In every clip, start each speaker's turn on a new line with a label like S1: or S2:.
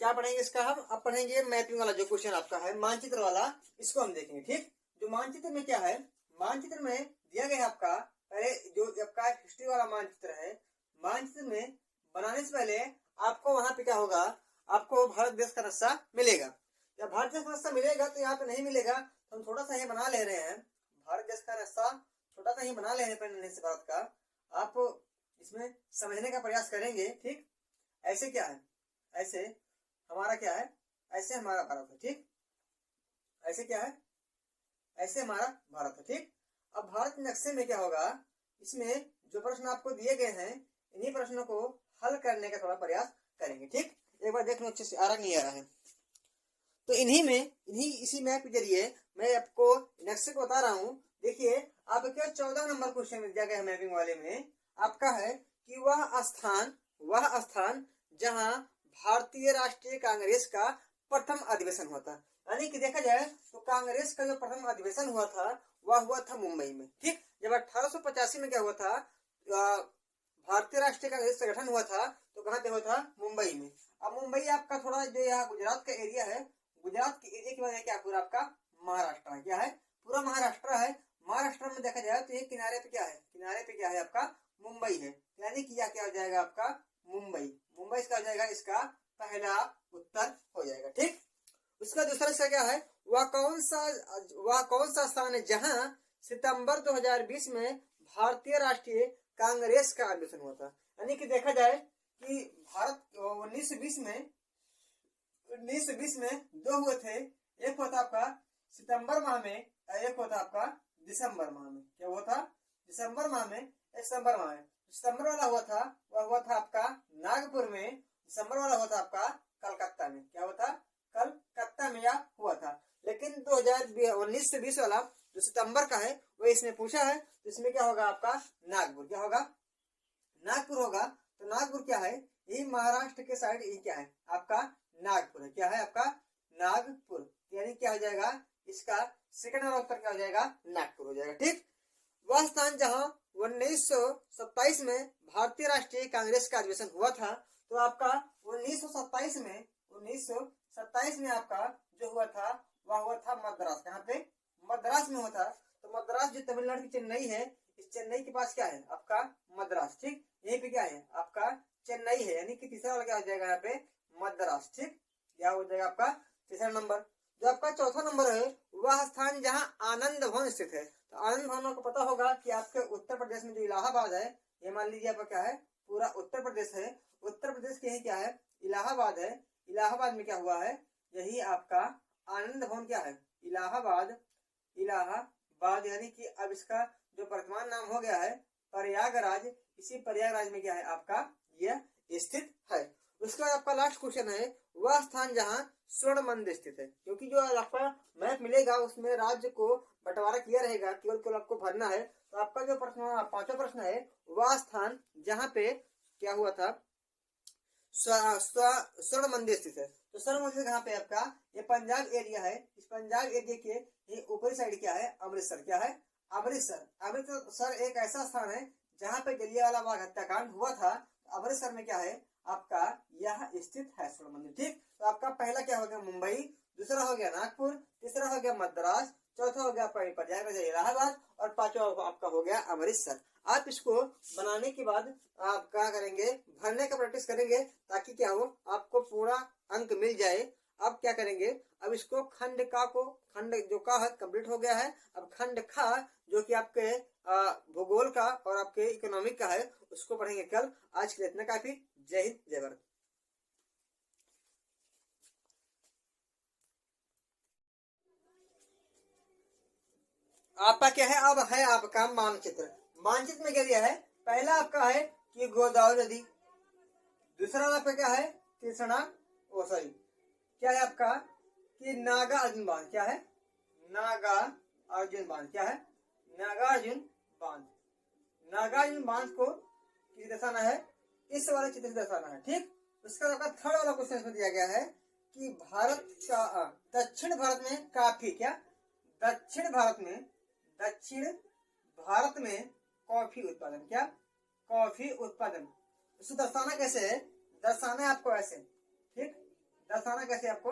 S1: क्या पढ़ेंगे इसका हम? अब पढ़ेंगे मैपिंग वाला जो क्वेश्चन आपका है मानचित्र वाला, इसको हम देखेंगे। ठीक, जो मानचित्र में क्या है, मानचित्र में दिया गया है आपका पहले जो आपका हिस्ट्री वाला मानचित्र है, मानचित्र में बनाने से पहले आपको वहां पे क्या होगा, आपको भारत देश का नक्शा मिलेगा। जब भारत देश का नक्शा मिलेगा तो यहाँ पे नहीं मिलेगा, तो हम थोड़ा सा ही बना ले रहे हैं भारत देश का नक्शा, छोटा सा ही बना ले रहे हैं से भारत का। आप इसमें समझने का प्रयास करेंगे। ठीक, ऐसे क्या है, ऐसे हमारा क्या है, ऐसे हमारा भारत है। ठीक, ऐसे क्या है, ऐसे हमारा भारत है। ठीक, अब भारत नक्शे में क्या होगा, इसमें जो प्रश्न आपको दिए गए हैं इन्हीं प्रश्नों को हल करने का थोड़ा प्रयास करेंगे। ठीक, एक बार देख लो अच्छे से, आ रहा नहीं आ रहा है तो इसी मैप के जरिए मैं आपको नक्शे को बता रहा हूँ। देखिए आपके 14 नंबर क्वेश्चन में दिया गया है मैपिंग वाले में, आपका है कि वह स्थान जहां भारतीय राष्ट्रीय कांग्रेस का प्रथम अधिवेशन हुआ था। यानी कि देखा जाए तो कांग्रेस का जो प्रथम अधिवेशन हुआ था वह हुआ था मुंबई में। ठीक, जब 1885 में क्या हुआ था, भारतीय राष्ट्रीय कांग्रेस का गठन हुआ था तो कहाँ पे हुआ था, मुंबई में। अब मुंबई आपका थोड़ा जो यहाँ गुजरात का एरिया है, गुजरात के एरिया की वजह क्या पूरा आपका महाराष्ट्र है, क्या है पूरा महाराष्ट्र है। महाराष्ट्र में देखा जाए तो ये किनारे पे क्या है, किनारे पे क्या है आपका मुंबई है, यानी कि यह क्या हो जाएगा आपका मुंबई। मुंबई इसका हो जाएगा, इसका पहला उत्तर हो जाएगा। ठीक, उसका दूसरा हिस्सा क्या है, वह कौन सा स्थान है जहां सितंबर 2020 में भारतीय राष्ट्रीय कांग्रेस का अधिवेशन हुआ था। यानी कि देखा जाए कि भारत 1920 में दो हुए थे, एक हुआ था आपका सितंबर माह में, एक हुआ था आपका दिसंबर माह में। क्या हुआ था, दिसंबर माह में, सितंबर माह में। दिसंबर वाला हुआ था वह हुआ था आपका नागपुर में, दिसंबर वाला हुआ था आपका कलकत्ता में। क्या हुआ था, कलकत्ता में यह हुआ था। लेकिन 2019 से 20 वाला जो सितंबर का है वो इसमें पूछा है, तो इसमें क्या होगा आपका नागपुर। क्या होगा, नागपुर होगा। तो नागपुर क्या है, ये महाराष्ट्र के साइड ये क्या है आपका नागपुर है। क्या है आपका नागपुर, यानी क्या हो जाएगा इसका सेकंड वाला उत्तर क्या हो जाएगा, नागपुर हो जाएगा। ठीक, वह स्थान जहां 1927 में भारतीय राष्ट्रीय कांग्रेस का अधिवेशन हुआ था, तो आपका 1927 में आपका जो हुआ था वह हुआ था मद्रास। कहाँ पे, मद्रास में हुआ था। तो मद्रास जो तमिलनाडु की चेन्नई है, इस चेन्नई के पास क्या है आपका मद्रास। ठीक, यहीं पे क्या है आपका चेन्नई है, यानी कि तीसरा वाला क्या हो जाएगा यहाँ पे मद्रास। ठीक, क्या हो जाएगा आपका तीसरा नंबर। जो आपका चौथा नंबर है, वह स्थान जहां आनंद भवन स्थित है। तो आनंद भवन आपको पता होगा कि आपके उत्तर प्रदेश में जो इलाहाबाद है, ये मान लीजिए आपका क्या है पूरा उत्तर प्रदेश है। उत्तर प्रदेश के यही क्या है इलाहाबाद है। इलाहाबाद में क्या हुआ है, यही आपका आनंद भवन क्या है इलाहाबाद यानी कि अब इसका जो वर्तमान नाम हो गया है प्रयागराज। इसी प्रयागराज में क्या है आपका यह स्थित है। उसके बाद आपका लास्ट क्वेश्चन है, वह स्थान जहां स्वर्ण मंदिर स्थित है। क्योंकि जो आपका मैप मिलेगा उसमें राज्य को बंटवारा किया रहेगा, केवल आपको भरना है। तो आपका जो प्रश्न पांचवा प्रश्न है, वह स्थान जहां पे क्या हुआ था स्वर्ण मंदिर स्थित है। तो स्वर्ण मंदिर कहाँ पे आपका, ये पंजाब एरिया है। इस पंजाब एरिया के ये ऊपरी साइड क्या है अमृतसर। क्या है अमृतसर एक ऐसा स्थान है जहाँ पे जलियांवाला बाग हत्याकांड हुआ था। अमृतसर में क्या है आपका यह स्थित है स्वर्ण मंदिर। ठीक, तो आपका पहला क्या हो गया मुंबई, दूसरा हो गया नागपुर, तीसरा हो गया मद्रास, चौथा हो गया प्रयागराज इलाहाबाद, और पांचवा आपका हो गया अमृतसर। आप इसको बनाने के बाद आप क्या करेंगे, भरने का प्रैक्टिस करेंगे, ताकि क्या हो आपको पूरा अंक मिल जाए। अब क्या करेंगे, अब इसको खंड जो का है कंप्लीट हो गया है। अब खंड खा जो कि आपके भूगोल का और आपके इकोनॉमिक का है, उसको पढ़ेंगे कल। आज के लिए इतना काफी। जय हिंद, जय भारत। आपका क्या है, अब है आपका मानचित्र। मानचित्र में क्या दिया है, पहला आपका है कि गोदावरी नदी, दूसरा आपका क्या है कृष्णा क्या है आपका कि नागा अर्जुन बांध। क्या है नागा अर्जुन बांध। क्या है नागार्जुन बांध। नागार्जुन बांध को किस दर्शाना है, इस वाले चित्र से दर्शाना है। ठीक, उसका आपका थर्ड वाला क्वेश्चन इसमें दिया गया है कि भारत का दक्षिण भारत में काफी क्या दक्षिण भारत में कॉफी उत्पादन। क्या कॉफी उत्पादन, उसको दर्शाना कैसे है, दर्शाना है आपको ऐसे। ठीक, दर्शाना कैसे आपको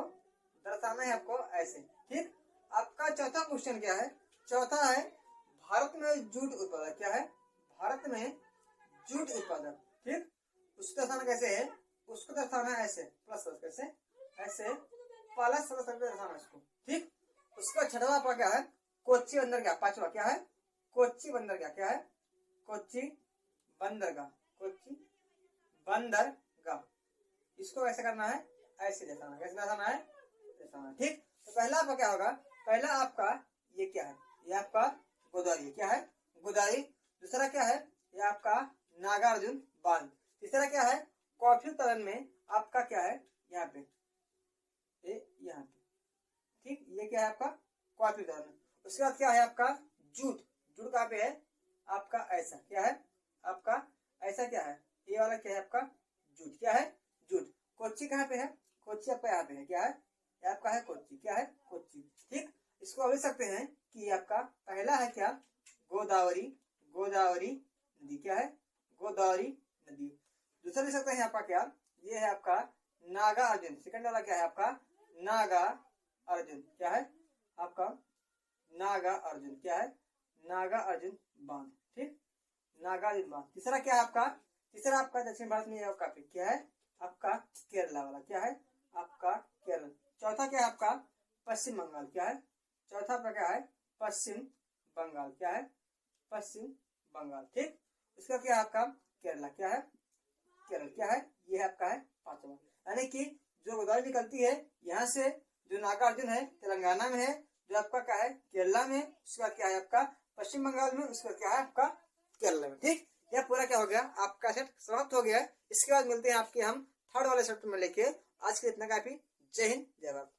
S1: दर्शाना है आपको ऐसे। ठीक, आपका चौथा क्वेश्चन क्या है? चौथा है भारत में जूट उत्पादक क्या है? भारत में जूट उत्पादक। ठीक, उसको दर्शाना कैसे है? उसको दर्शाना ऐसे प्लस प्लस कैसे ऐसे प्लस प्लस करके दर्शाना इसको। ठीक, उसका छठवा आपका क्या है? कोच्चि बंदरगाह। पांचवा क्या है? कोच्चि बंदरगाह। क्या है? कोच्चि बंदरगाह। कोच्चि बंदरगाह। इसको ऐसे करना है, ऐसे दर्शाना। कैसे दर्शाना है? दर्शाना। ठीक, तो पहला आपका क्या होगा? पहला आपका ये क्या है? ये आपका गोदावरी। क्या है? गोदावरी। दूसरा क्या है? ये आपका नागार्जुन बांध। तीसरा क्या है? कॉफी उत्पादन में आपका क्या है? यहाँ पे यहाँ पे। ठीक, ये क्या है आपका? कॉफी उत्पादन में। उसके बाद क्या है आपका? जूट। जूट कहाँ पे है? आपका ऐसा। क्या है? आपका ऐसा क्या है? ये वाला क्या है आपका? जूट। क्या है? जूट। कोच्चि कहाँ पे है? कोच्चि आपका यहाँ पे है। क्या है? ये आपका है कोच्चि। क्या है? कोच्चि। ठीक, इसको लिख सकते हैं कि आपका पहला है क्या? गोदावरी। गोदावरी नदी। क्या है? गोदावरी नदी। दूसरा लिख सकते हैं आपका क्या? ये है आपका नागा अर्जुन। सेकंड वाला क्या है आपका? नागा अर्जुन। क्या है? आपका नागा अर्जुन। क्या है? नागा अर्जुन बांध। ठीक, नागा अर्जुन बांध। तीसरा क्या है आपका? तीसरा आपका दक्षिण भारत में आपका क्या है? आपका केरला वाला। क्या है? आपका केरल। चौथा क्या है आपका? पश्चिम बंगाल। क्या है? चौथा आपका क्या है? पश्चिम बंगाल। क्या है? पश्चिम बंगाल। ठीक, इसका क्या है आपका? केरला। क्या है? केरल। क्या है? ये आपका है पांचवा। यानी कि जो गोदावरी निकलती है यहाँ से, जो नागार्जुन है तेलंगाना में है, जो आपका क्या है? केरला में। उसका क्या है आपका? पश्चिम बंगाल में। उसका क्या है आपका? केरला में। ठीक, यह पूरा क्या हो गया? आपका सेट समाप्त हो गया है। इसके बाद मिलते हैं आपके हम थर्ड वाले सेट में लेके। आज के इतना काफी। जय हिंद, जय भारत।